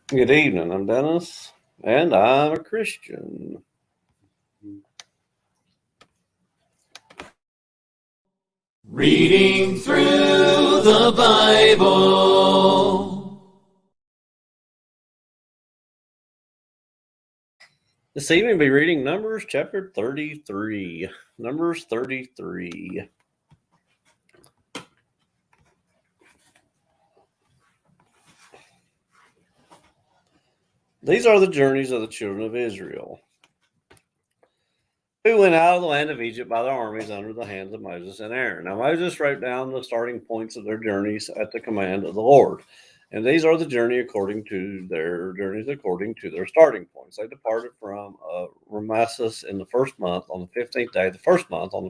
Good evening. I'm Dennis, and I'm a Christian. Reading through the Bible. This evening, we'll be reading Numbers chapter 33. Numbers 33. These are the journeys of the children of Israel, who went out of the land of Egypt by their armies under the hands of Moses and Aaron. Now, Moses wrote down the starting points of their journeys at the command of the Lord. And these are the journeys according to their starting points. They departed from Ramesses in the first month on the 15th day, the first month on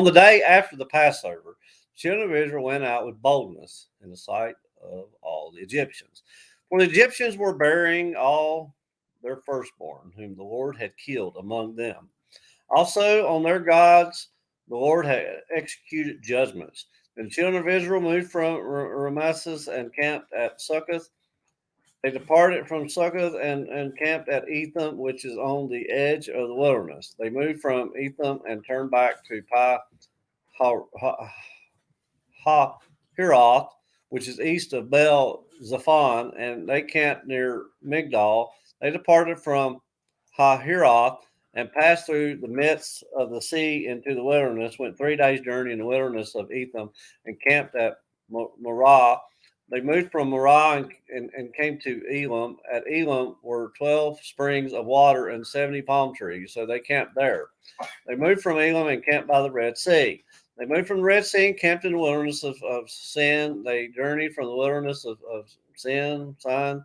the day after the Passover. The children of Israel went out with boldness in the sight of all the Egyptians. For the Egyptians were burying all their firstborn, whom the Lord had killed among them. Also, on their gods, the Lord had executed judgments. The children of Israel moved from Ramesses and camped at Succoth. They departed from Succoth and camped at Etham, which is on the edge of the wilderness. They moved from Etham and turned back to Pi Hiroth, which is east of Bel Zephon, and they camped near Migdal. They departed from Hahiroth and passed through the midst of the sea into the wilderness, went 3 days' journey in the wilderness of Etham, and camped at Marah. They moved from Marah and came to Elam. At Elam were 12 springs of water and 70 palm trees, so they camped there. They moved from Elam and camped by the Red Sea. They moved from the Red Sea and camped in the wilderness of Sin. They journeyed from the wilderness of Sin and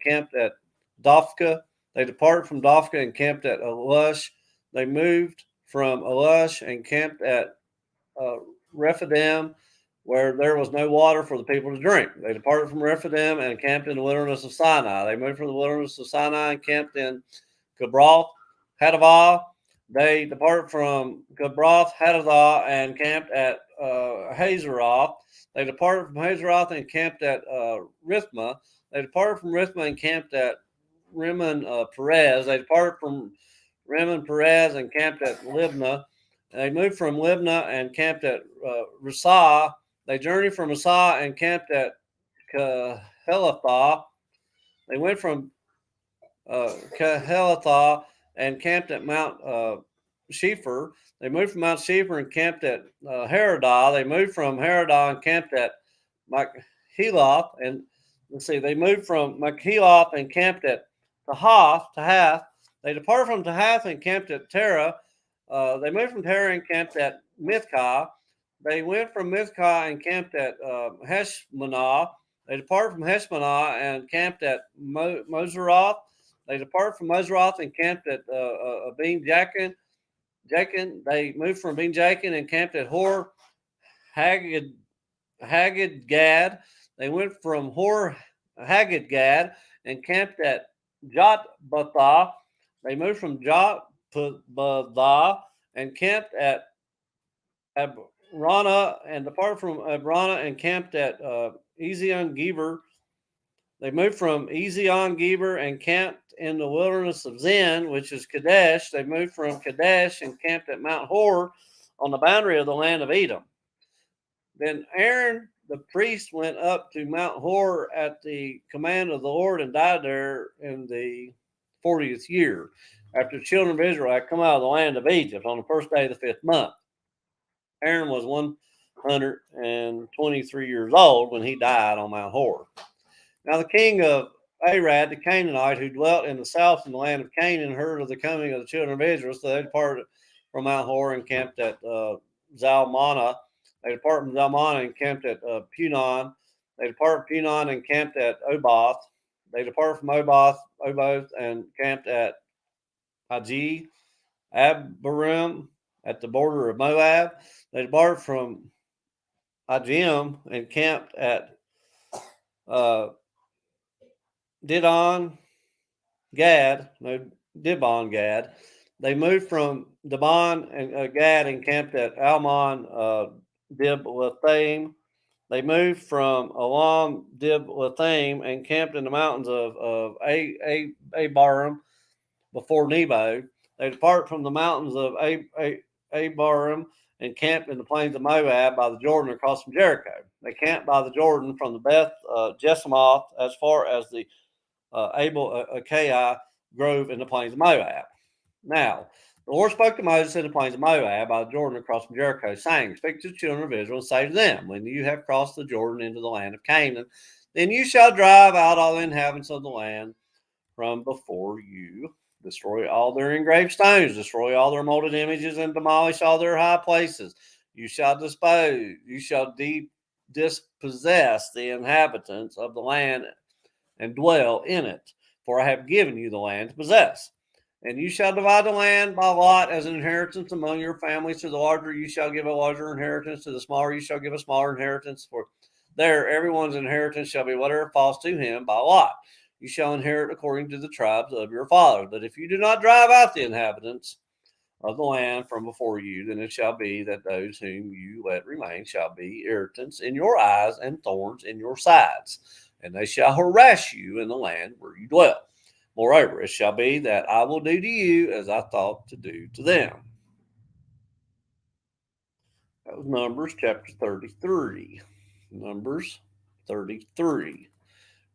camped at Dophka. They departed from Dophka and camped at Alush. They moved from Alush and camped at Rephidim, where there was no water for the people to drink. They departed from Rephidim and camped in the wilderness of Sinai. They moved from the wilderness of Sinai and camped in Kibroth Hadavah. They departed from Kibroth Hadavah and camped at Hazeroth. They departed from Hazeroth and camped at Rithmah. They departed from Rithmah and camped at Rimmon Perez. They departed from Rimmon Perez and camped at Libnah. They moved from Libnah and camped at Rasah. They journeyed from Rasah and camped at Kehelathah. They went from Kehelathah and camped at Mount Shephar. They moved from Mount Shephar and camped at Haradah. They moved from Haradah and camped at Machheloth. And let's see, they moved from Machheloth and camped at Tahath. They departed from Tahath and camped at Terah. They moved from Terah and camped at Mithkah. They went from Mithkah and camped at Heshmonah. They departed from Heshmonah and camped at Moseroth. They departed from Moseroth and camped at Bean Jachin. They moved from Bean Jachin and camped at Hor Haggad Gad. They went from Hor Haggad Gad and camped at Jotbathah. They moved from Jotbathah and camped at Abrana and departed from Abrana and camped at Ezion Geber. They moved from Ezion Geber and camped in the wilderness of Zin, which is Kadesh. They moved from Kadesh and camped at Mount Hor on the boundary of the land of Edom. Then Aaron the priest went up to Mount Hor at the command of the Lord and died there in the 40th year, after the children of Israel had come out of the land of Egypt on the first day of the 5th month. Aaron was 123 years old when he died on Mount Hor. Now the king of Arad, the Canaanite, who dwelt in the south in the land of Canaan, heard of the coming of the children of Israel, so they departed from Mount Hor and camped at Zalmanah. They departed from Zalmanah and camped at Punon. They departed from Punon and camped at Oboth. They departed from Oboth and camped at Haji Abarim at the border of Moab. They departed from Ajim and camped at Dibon Gad. They moved from Dibon and Gad and camped at Almon Diblathaim. They moved from Elam Diblathaim and camped in the mountains of Abarim before Nebo. They depart from the mountains of Abarim and camped in the plains of Moab by the Jordan across from Jericho. They camped by the Jordan from the Beth Jesimoth as far as the Abel Akai grove in the plains of Moab. Now, the Lord spoke to Moses in the plains of Moab by the Jordan across from Jericho, saying, Speak to the children of Israel and say to them, When you have crossed the Jordan into the land of Canaan, then you shall drive out all the inhabitants of the land from before you. Destroy all their engraved stones, destroy all their molded images, and demolish all their high places. You shall dispossess the inhabitants of the land and dwell in it, for I have given you the land to possess. And you shall divide the land by lot as an inheritance among your families. To the larger you shall give a larger inheritance, to the smaller you shall give a smaller inheritance. For there everyone's inheritance shall be whatever falls to him by lot. You shall inherit according to the tribes of your fathers. But if you do not drive out the inhabitants of the land from before you, then it shall be that those whom you let remain shall be irritants in your eyes and thorns in your sides, and they shall harass you in the land where you dwell. Moreover, it shall be that I will do to you as I thought to do to them. That was Numbers chapter 33. Numbers 33.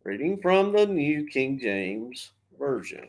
Reading from the New King James Version.